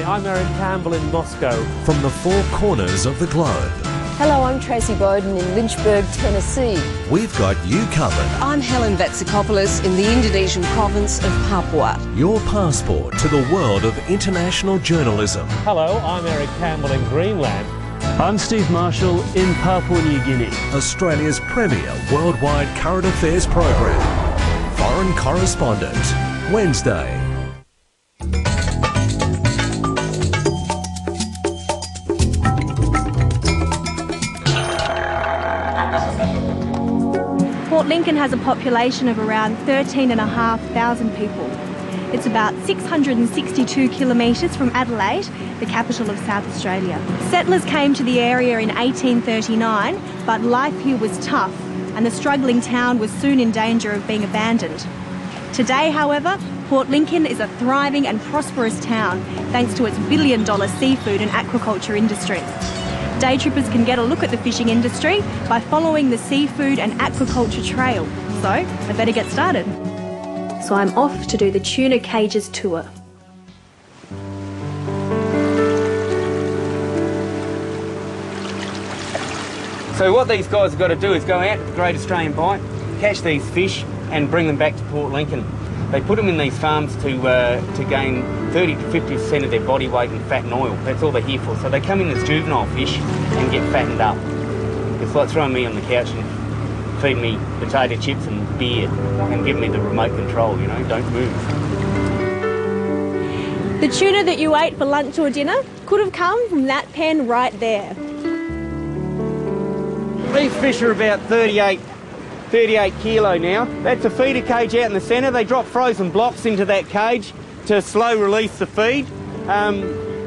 I'm Eric Campbell in Moscow. From the four corners of the globe, Hello, I'm Tracy Bowden in Lynchburg, Tennessee. we've got you covered. I'm Helen Vatsikopoulos in the Indonesian province of Papua. Your passport to the world of international journalism. Hello, I'm Eric Campbell in Greenland. I'm Steve Marshall in Papua New Guinea. Australia's premier worldwide current affairs program. Foreign Correspondent. Wednesday. Port Lincoln has a population of around 13,500 people. It's about 662 kilometres from Adelaide, the capital of South Australia. Settlers came to the area in 1839, but life here was tough and the struggling town was soon in danger of being abandoned. Today, however, Port Lincoln is a thriving and prosperous town thanks to its billion-dollar seafood and aquaculture industry. Day trippers can get a look at the fishing industry by following the seafood and aquaculture trail. So, I better get started. So I'm off to do the tuna cages tour. So what these guys have got to do is go out to the Great Australian Bight, catch these fish and bring them back to Port Lincoln. They put them in these farms to gain 30 to 50% of their body weight in fat and oil. That's all they're here for. So they come in as juvenile fish and get fattened up. It's like throwing me on the couch and feeding me potato chips and beer and giving me the remote control, you know, don't move. The tuna that you ate for lunch or dinner could have come from that pen right there. These fish are about 38 kilo now. That's a feeder cage out in the centre. They drop frozen blocks into that cage to slow release the feed.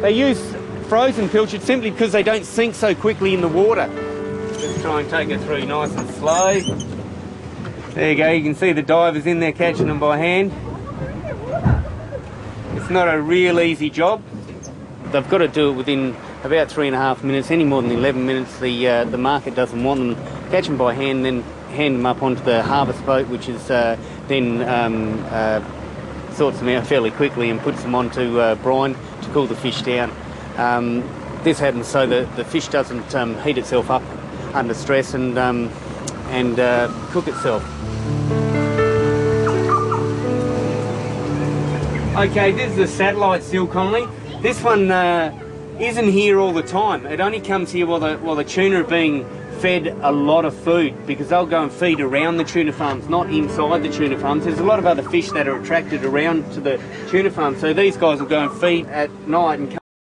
They use frozen pilchard simply because they don't sink so quickly in the water. Just try and take it through nice and slow. There you go, you can see the divers in there catching them by hand. It's not a real easy job. They've got to do it within about 3.5 minutes. Any more than 11 minutes, the market doesn't want them. Catch them by hand, then hand them up onto the harvest boat, which is then sorts them out fairly quickly and puts them onto brine to cool the fish down. This happens so that the fish doesn't heat itself up under stress and cook itself. Okay, this is a satellite seal colony. This one isn't here all the time. It only comes here while the tuna are being fed a lot of food, because they'll go and feed around the tuna farms, not inside the tuna farms. There's a lot of other fish that are attracted around to the tuna farm, so these guys will go and feed at night and come